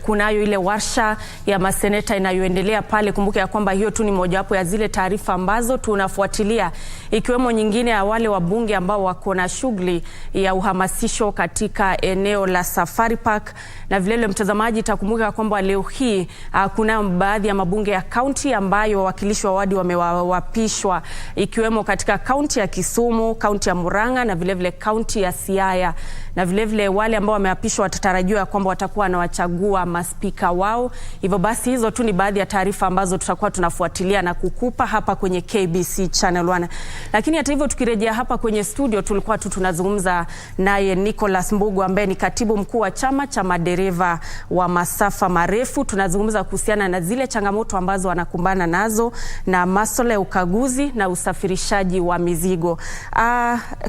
kunayo ile warsha ya maseneta inayoendelea pale. Kumbuke ya kwamba hiyo tu ni mojawapo ya zile taarifa ambazo tunafuatilia, ikiwemo nyingine ya wale wabunge ambao wako na shughuli ya uhamasisho katika eneo la Safari Park. Na vile mtazamaji, itakumbuka kwamba leo hii kuna baadhi ya mabunge ya kaunti ambayo wawakilishi wa wadi wamewapishwa, ikiwemo katika kaunti ya Kisumu, kaunti ya Murang'a na vile kaunti ya Siaya. Na vile wale ambao wameapishwa watatarajiwa kwamba watakuwa na wachagua maspika wao. Hivyo basi hizo tu ni baadhi ya taarifa ambazo tutakuwa tunafuatilia na kukupa hapa kwenye KBC Channel 1. Lakini hata hivyo, tukirejea hapa kwenye studio, tulikuwa tunazungumza naye Nicholas Mbugu ambaye ni katibu mkuu wa chama cha madereva wa masafa marefu. Tunazungumza kuhusiana na zile changamoto ambazo wanakumbana nazo na masuala ya ukaguzi na usafirishaji wa mizigo.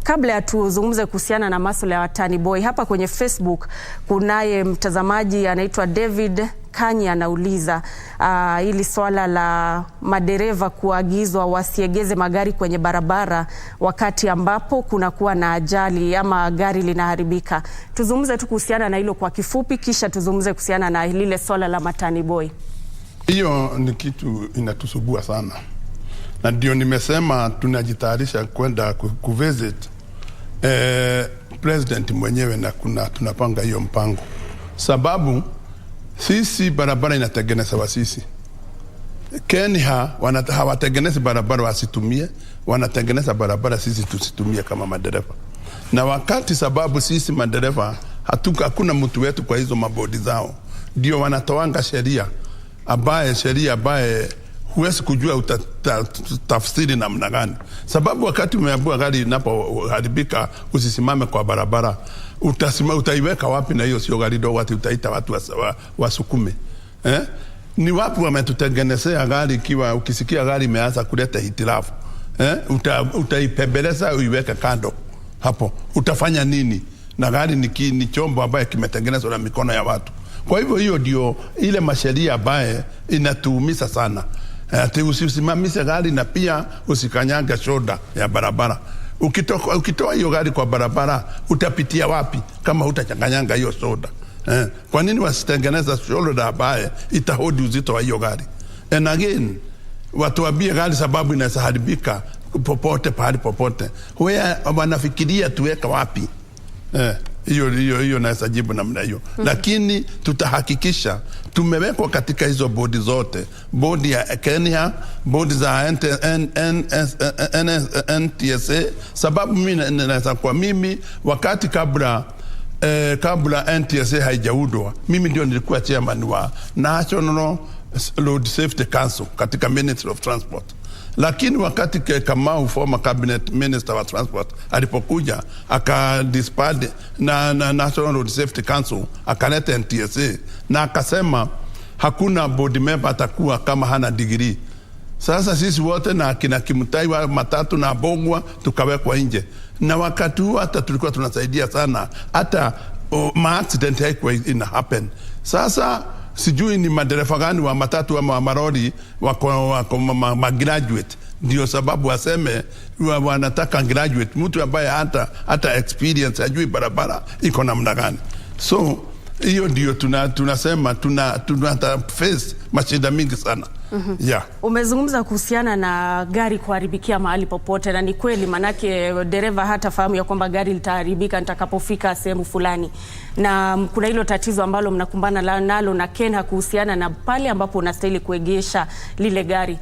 Kabla ya tuzungumze kuhusiana na masuala ya watani boy, hapa kwenye Facebook kunaye mtazamaji anaitwa David Kanya anauliza hili swala la madereva kuagizwa wasiegeze magari kwenye barabara wakati ambapo kunakuwa na ajali ama gari linaharibika. Tuzungumze tu kuhusiana na hilo kwa kifupi, kisha tuzungumze kuhusiana na lile swala la matani boy. Hiyo ni kitu inatusubua sana. Na ndio nimesema tunajitayarisha kwenda kuvisit president mwenyewe, na tunapanga hiyo mpango. Sababu sisi barabara inatengenezwa sisi. Kenya hawatengenezi barabara wasitumie, wanatengeneza barabara sisi tusitumie kama madereva. Na wakati sababu sisi madereva hakuna mtu wetu kwa hizo mabodi zao, ndio wanatoanga sheria ambaye huwezi kujua tafsiri namna gani. Sababu wakati umeambiwa gari inapoharibika usisimame kwa barabara, utaiweka wapi? Na hiyo sio gari dogo ati utaita watu wasukume. Ni wapi wametutengenezea gari ikiwa ukisikia gari imeanza kuleta hitilafu, utaipembeleza uiweke kando hapo. Utafanya nini? Na gari ni chombo ambaye kimetengenezwa na mikono ya watu. Kwa hivyo hiyo ndio ile masheria ambaye inatuumiza sana. Ati usisimamishe gari na pia usikanyanga shoulder ya barabara. Ukitoa hiyo gari kwa barabara utapitia wapi kama hutachanganyanga hiyo shoulder? Kwa nini wasitengeneza shoulder ambaye itahodi uzito wa hiyo gari? And again, watu wabie gari sababu inaweza haribika popote pahali popote. Wanafikiria tuweka wapi? Hiyo naweza jibu namna hiyo. Lakini tutahakikisha tumewekwa katika hizo bodi zote. Bodi ya Kenya, bodi za NTSA. Sababu mimi wakati kabla NTSA haijaundwa, mimi ndio nilikuwa chairman wa National Road Safety Council katika Ministry of Transport. Lakini wakati Kamau, former cabinet minister wa transport, alipokuja akadisband na National Road Safety Council, akaleta NTSA na akasema hakuna board member atakuwa kama hana degree. Sasa sisi wote na kina Kimutai wa Matatu na Bogwa tukawekwa nje. Na wakati huo hata tulikuwa tunasaidia sana, hata accident haikuwa ina happen. Sasa sijui ni madereva gani wa matatu ama wa marori wako graduate, ndio sababu waseme wanataka graduate, mtu ambaye hata experience ajui barabara iko namna gani. So hiyo ndio tunasema tuna face mashida mingi sana. Yeah. Umezungumza kuhusiana na gari kuharibikia mahali popote, na ni kweli, manake dereva hata fahamu ya kwamba gari litaharibika nitakapofika sehemu fulani. Na kuna hilo tatizo ambalo mnakumbana nalo na Kenya kuhusiana na pale ambapo unastahili kuegesha lile gari.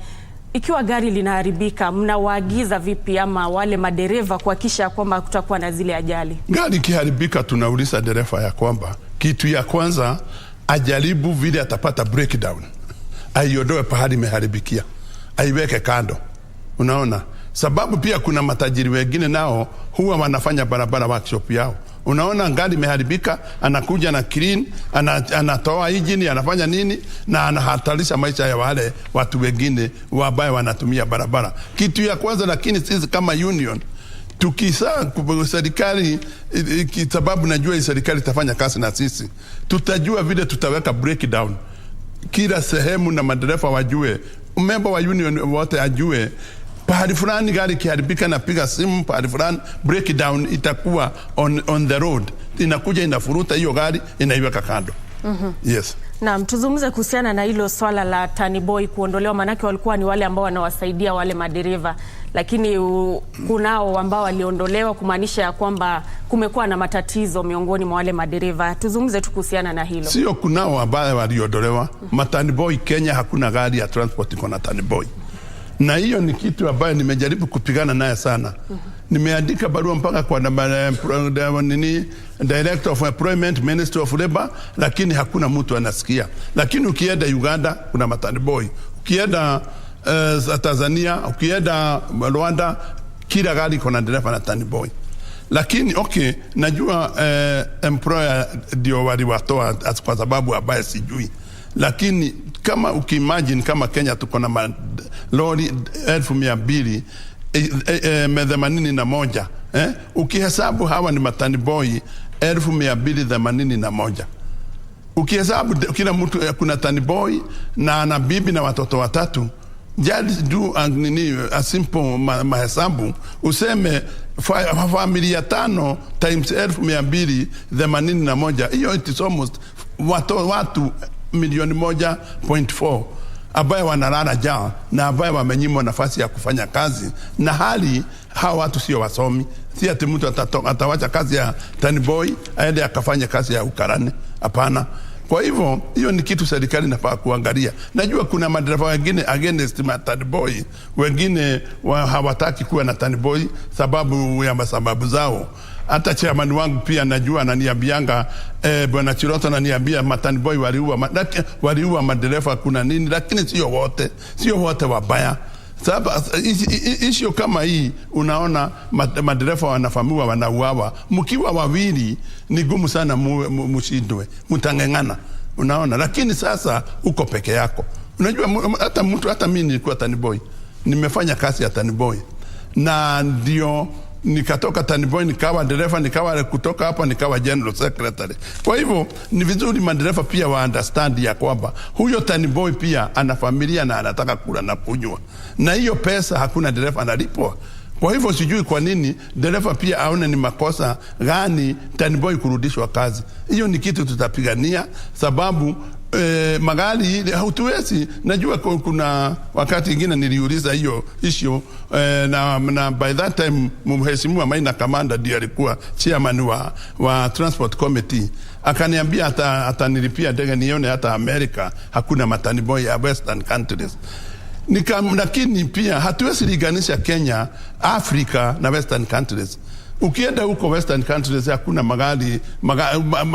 Ikiwa gari linaharibika, mnawaagiza vipi ama wale madereva kuhakikisha kwamba kutakuwa na zile ajali? Gari kiharibika, tunauliza dereva ya kwamba kitu ya kwanza ajaribu vile atapata breakdown, aiondoe pahali imeharibikia, aiweke kando. Unaona? Sababu pia kuna matajiri wengine nao huwa wanafanya barabara workshop yao. Unaona gari imeharibika, anakuja na clean, anatoa engine, anafanya nini, na anahatarisha maisha ya wale watu wengine ambao wanatumia barabara. Kitu ya kwanza, lakini sisi kama union tukisa serikali, sababu najua serikali itafanya kazi na sisi, tutajua vile tutaweka breakdown kila sehemu, na madereva wajue, member wa union wote ajue pahali fulani gari kiharibika, na piga simu pahali fulani, breakdown itakuwa on the road, inakuja inafuruta hiyo gari, inaiweka kando. Yes. Naam, tuzungumze kuhusiana na hilo swala la taniboi kuondolewa, manake walikuwa ni wale ambao wanawasaidia wale madereva, lakini kunao ambao waliondolewa, kumaanisha ya kwamba kumekuwa na matatizo miongoni mwa wale madereva. Tuzungumze tu kuhusiana na hilo. Sio kunao ambao waliondolewa. Mataniboi Kenya hakuna gari ya transport iko na taniboi. Na hiyo ni kitu ambayo nimejaribu kupigana naye sana. Nimeandika barua mpaka kwa Director of Employment, Minister of Labor, lakini hakuna mtu anasikia. Lakini ukienda Uganda kuna mataniboi, ukienda Tanzania, ukienda Rwanda, kila gari kuna dereva na taniboi. Lakini najua employer ndio waliwatoa kwa sababu ambaye sijui. Lakini kama ukimagine kama Kenya tuko na lori 1281, ukihesabu hawa ni mataniboi 1281. Ukihesabu kila mtu kuna taniboi na ana bibi na watoto watatu, just do a simple mahesabu, useme familia 5 times 1281, hiyo it is almost watu milioni 1.4 ambaye wanalala njaa na ambaye wamenyimwa nafasi ya kufanya kazi, na hali hawa watu sio wasomi. Si ati mtu atawacha kazi ya taniboi aende akafanya kazi ya ukarani, hapana. Kwa hivyo hiyo ni kitu serikali inafaa kuangalia. Najua kuna madereva wengine against taniboi, wengine hawataki kuwa na taniboi sababu zao. Hata chairman wangu pia najua ananiambianga, Bwana Chiroto ananiambia mataniboi waliua madereva kuna nini, lakini sio wote wabaya. Sababu issue kama hii, unaona madereva wanafamiwa wanauawa, mkiwa wawili ni gumu sana mshindwe, mtangengana, unaona. Lakini sasa uko peke yako. Unajua hata mimi nilikuwa taniboi, nimefanya kazi ya taniboi, na ndio nikatoka taniboi nikawa dereva, nikawa kutoka hapa nikawa general secretary. Kwa hivyo ni vizuri madereva pia wa understand ya kwamba huyo taniboi pia ana familia na anataka kula na kunywa, na hiyo pesa hakuna dereva analipwa. Kwa hivyo sijui kwa nini dereva pia aone ni makosa gani taniboi kurudishwa kazi. Hiyo ni kitu tutapigania, sababu magari hautuwezi. Najua kuna wakati ingine niliuliza hiyo issue, na by that time mheshimiwa Maina Kamanda ndiye alikuwa chairman wa transport committee, akaniambia atanilipia ndege nione hata America hakuna mataniboi ya western countries. Lakini pia hatuwezi liganisha Kenya, Africa na western countries. Ukienda huko western countries hakuna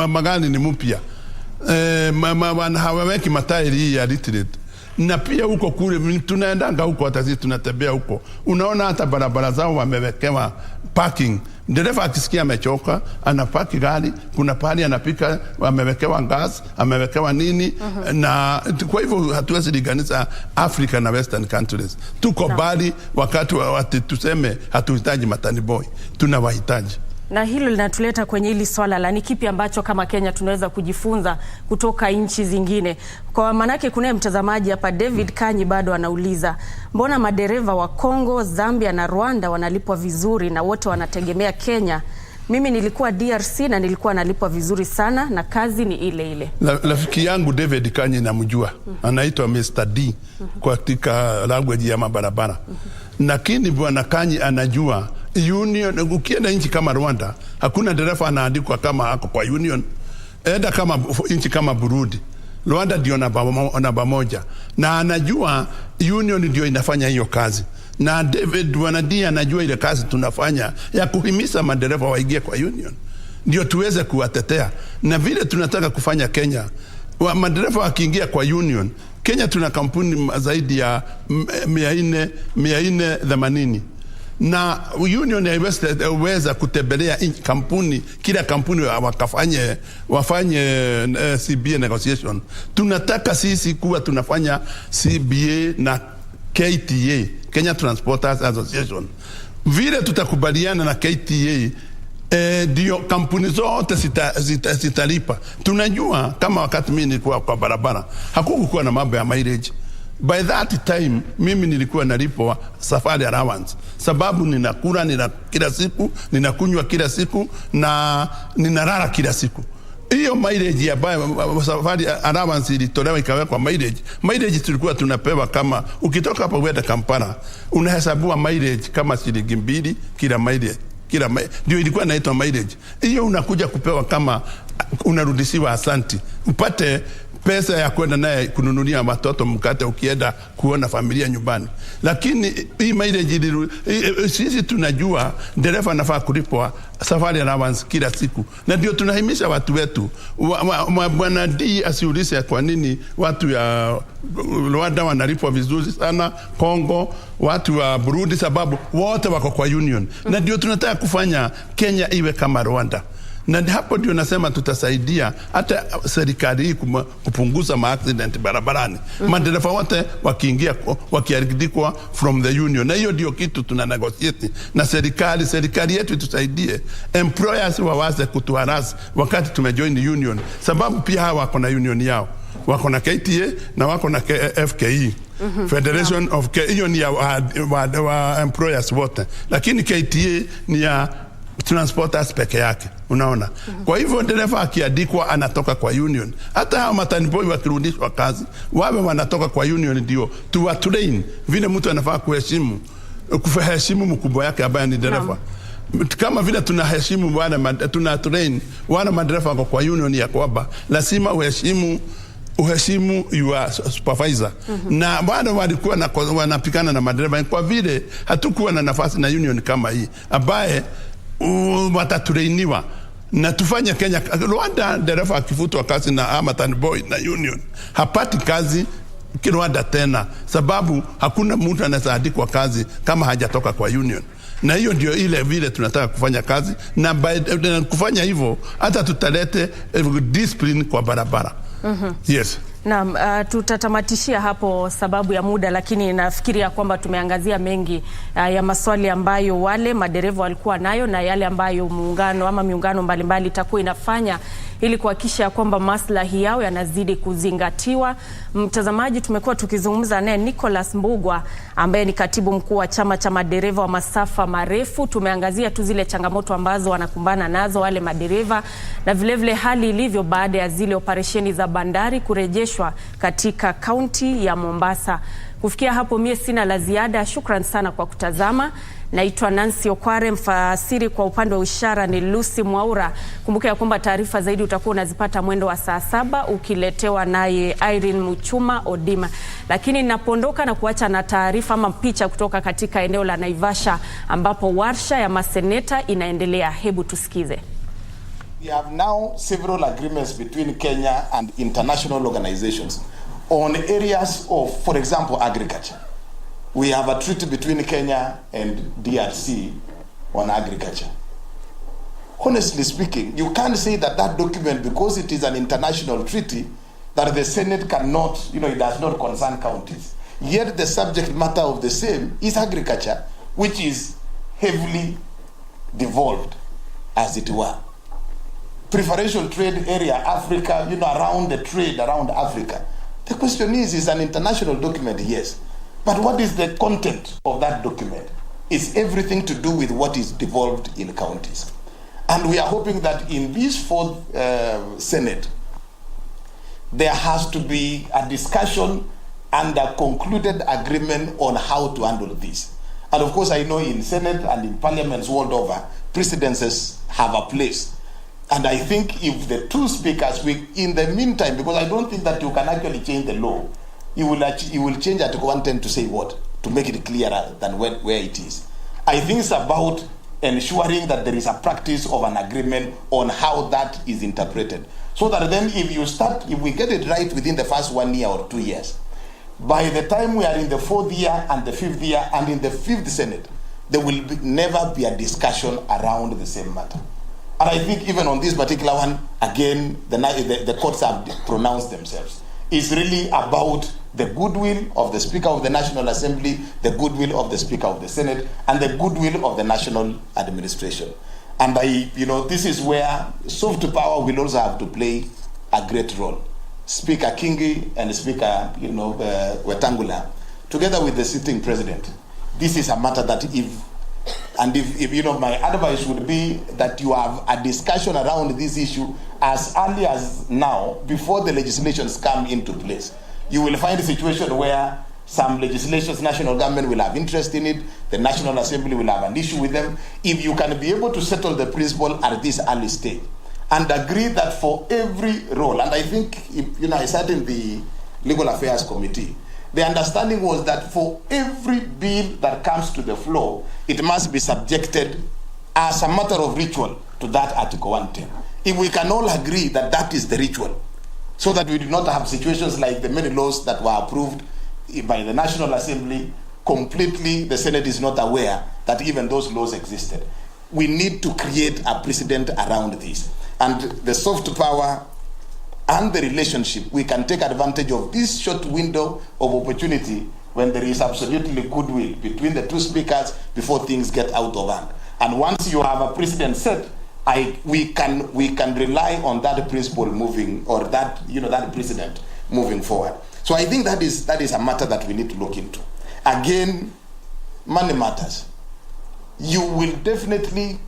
magari ni mpya, hawaweki matairi ya literate. Na pia huko kule tunaendanga huko, hata sisi tunatembea huko, unaona hata barabara zao wamewekewa parking. Dereva akisikia amechoka anapaki gari, kuna pahali anapika, amewekewa gas, amewekewa nini. Na kwa hivyo hatuwezi liganisha Africa na western countries. Tuko bali wakati tuseme hatuhitaji mataniboi, tunawahitaji. Na hilo linatuleta kwenye hili swala la ni kipi ambacho kama Kenya tunaweza kujifunza kutoka nchi zingine. Kwa manake kuna mtazamaji hapa, David Kanyi bado anauliza, mbona madereva wa Kongo, Zambia na Rwanda wanalipwa vizuri na wote wanategemea Kenya? Mimi nilikuwa DRC na nilikuwa nalipwa vizuri sana na kazi ni ile ile. Rafiki yangu David Kanyi namjua, anaitwa Mr. D katika language ya mabarabara. Lakini Bwana Kanyi anajua union. Ukienda nchi kama Rwanda hakuna dereva anaandikwa kama ako kwa union. Enda kama nchi kama Burundi, Rwanda ndio namba moja, na anajua union ndio inafanya hiyo kazi. Na David Wanadia anajua ile kazi tunafanya ya kuhimiza madereva waingie kwa union, ndio tuweze kuwatetea. Na vile tunataka kufanya Kenya, madereva wakiingia kwa union, Kenya tuna kampuni zaidi ya 480, na union haiweza kutembelea kampuni, kila kampuni wafanye CBA negotiation. Tunataka sisi kuwa tunafanya CBA na KTA, Kenya Transporters Association. Vile tutakubaliana na KTA, ndio kampuni zote zitalipa. Tunajua kama wakati mimi nilikuwa kwa barabara hakukuwa na mambo ya mileage. By that time mimi nilikuwa nalipwa safari allowance, sababu ninakula kila siku, ninakunywa kila siku na ninalala kila siku. Hiyo mileage ambayo safari allowance ilitolewa ikawekwa mileage tulikuwa tunapewa kama ukitoka hapa kwenda Kampala unahesabua mileage kama shilingi 2 kila mileage. Ndio ilikuwa inaitwa mileage. Hiyo unakuja kupewa kama unarudishiwa asanti, upate pesa ya kwenda naye kununulia watoto mkate ukienda kuona familia nyumbani. Lakini hii mileage sisi tunajua dereva anafaa kulipwa safari allowance kila siku, na ndio tunahimisha watu wetu bwana D asiulize kwa nini watu ya Rwanda wanalipwa vizuri sana, Kongo, watu wa Burundi, sababu wote wako kwa union. Na ndio tunataka kufanya Kenya iwe kama Rwanda. Na hapo ndio nasema tutasaidia hata serikali hii kupunguza accident barabarani. Madereva wote wakiandikwa from the union. Na hiyo ndio kitu tuna negotiate na serikali yetu tusaidie. Employers wawaze kutuharas wakati tumejoin union, sababu pia hawa wako na union yao. Wako na KTA na wako na FKE. Federation of hiyo ni ya wa employers wote. Lakini KTA ni ya transporters peke yake, unaona. Kwa hivyo dereva akiandikwa anatoka kwa union. Hata hao mataniboi wakirudishwa kazi, wawe wanatoka kwa union, ndio tuwa train vile mtu anafaa kuheshimu mkubwa yake ambaye ni dereva. Kama vile tunaheshimu tuna train wana madereva kwa union ya kwamba lazima uheshimu your supervisor. Na bado walikuwa wanapikana na madereva kwa vile hatukuwa na nafasi na union kama hii ambaye watatrainiwa na tufanye Kenya. Rwanda dereva akifutwa kazi na Amatan Boy na union hapati kazi Rwanda tena, sababu hakuna mtu anasaidikwa kazi kama hajatoka kwa union. Na hiyo ndio ile vile tunataka kufanya kazi, na kufanya hivyo hata tutalete discipline kwa barabara. Yes. Naam, tutatamatishia hapo sababu ya muda, lakini nafikiria kwamba tumeangazia mengi ya maswali ambayo wale madereva walikuwa nayo na yale ambayo miungano mbalimbali itakuwa inafanya ili kuhakikisha kwamba maslahi yao yanazidi kuzingatiwa. Mtazamaji, tumekuwa tukizungumza naye Nicholas Mbugwa ambaye ni katibu mkuu wa chama cha madereva wa masafa marefu. Tumeangazia tu zile changamoto ambazo wanakumbana nazo wale madereva na vile hali ilivyo baada ya zile operesheni za bandari kurejeshwa katika kaunti ya Mombasa. Kufikia hapo mie sina la ziada. Shukran sana kwa kutazama. Naitwa Nancy Okware, mfasiri kwa upande wa ishara ni Lucy Mwaura. Kumbuka ya kwamba taarifa zaidi utakuwa unazipata mwendo wa saa 7 ukiletewa naye Irene Muchuma Odima. Lakini ninapoondoka na kuacha na taarifa ama picha kutoka katika eneo la Naivasha ambapo warsha ya maseneta inaendelea. Hebu tusikize. We have now several agreements between Kenya and international organizations on areas of, for example, agriculture. We have a treaty between Kenya and DRC on agriculture. Honestly speaking, you can't say that document, because it is an international treaty, that the Senate cannot, it does not concern counties. Yet the subject matter of the same is agriculture, which is heavily devolved, as it were. Preferential trade area, Africa, around the trade around Africa. The question is an international document, yes. But what is the content of that document? It's everything to do with what is devolved in counties. And we are hoping that in this 4th Senate, there has to be a discussion and a concluded agreement on how to handle this. And of course, I know in Senate and in parliaments world over, precedences have a place. And I think if the two speakers, in the meantime, because I don't think that you can actually change the law, you will change Article 110 to say what? To make it clearer than where it is. I think it's about ensuring that there is a practice of an agreement on how that is interpreted. So that then if we get it right within the first 1 year or 2 years, by the time we are in the 4th year and the 5th year and in the 5th Senate, there will never be a discussion around the same matter. And I think even on this particular one, again, the courts have pronounced themselves. It's really about the goodwill of the Speaker of the National Assembly, the goodwill of the Speaker of the Senate, and the goodwill of the national administration. And this is where soft power will also have to play a great role. Speaker Kingi and Speaker, Wetangula, together with the sitting president, this is a matter that if my advice would be that you have a discussion around this issue as early as now, before the legislations come into place. You will find a situation where some legislations, national government will have interest in it, the National Assembly will have an issue with them. If you can be able to settle the principle at this early stage and agree that for every role, and I think, I sat in the Legal Affairs Committee, the understanding was that for every bill that comes to the floor, it must be subjected as a matter of ritual to that Article 110. If we can all agree that that is the ritual, so that we do not have situations like the many laws that were approved by the National Assembly, completely the Senate is not aware that even those laws existed. We need to create a precedent around this. And the soft power and the relationship, we can take advantage of this short window of opportunity when there is absolutely goodwill between the two speakers before things get out of hand. And once you have a precedent set, we can rely on that principle moving, or that precedent moving forward. So I think that is a matter that we need to look into. Again, money matters. You will definitely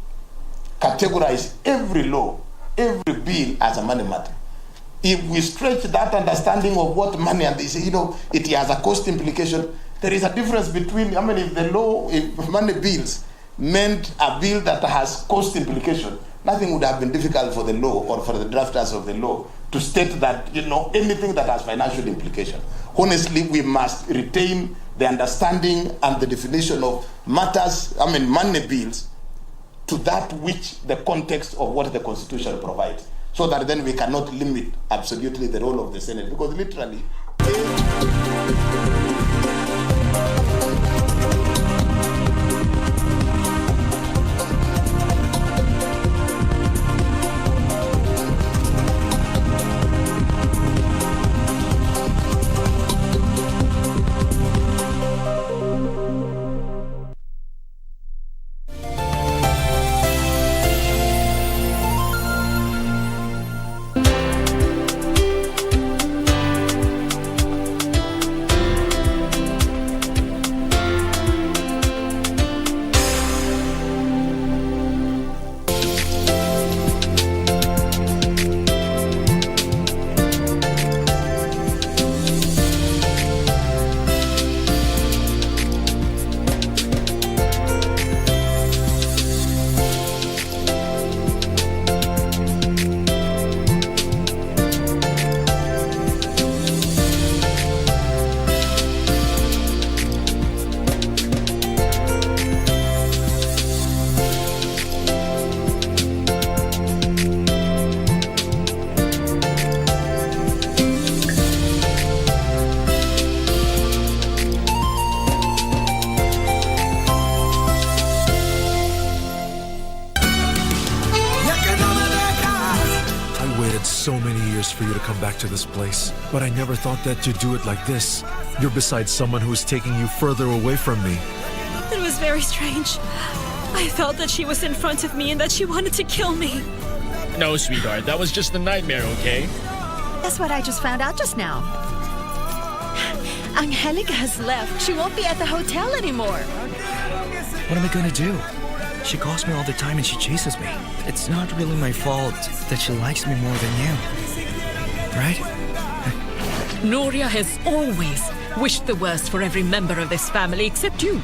categorize every law, every bill as a money matter. If we stretch that understanding of what money, and they say, it has a cost implication, there is a difference between, if money bills meant a bill that has cost implication, nothing would have been difficult for the law or for the drafters of the law to state that, anything that has financial implication. Honestly, we must retain the understanding and the definition of matters, money bills, to that which the context of what the Constitution provides, so that then we cannot limit absolutely the role of the Senate, because literally... So many years for you to come back to this place, but I never thought that you'd do it like this. You're beside someone who is taking you further away from me. It was very strange. I felt that she was in front of me and that she wanted to kill me. No, sweetheart, that was just a nightmare, okay? That's what I just found out just now. Angelica has left. She won't be at the hotel anymore. What am I gonna do? She calls me all the time and she chases me. It's not really my fault that she likes me more than you. Right? Nuria has always wished the worst for every member of this family except you.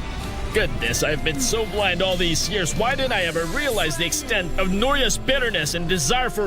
Goodness, I've been so blind all these years. Why didn't I ever realize the extent of Nuria's bitterness and desire for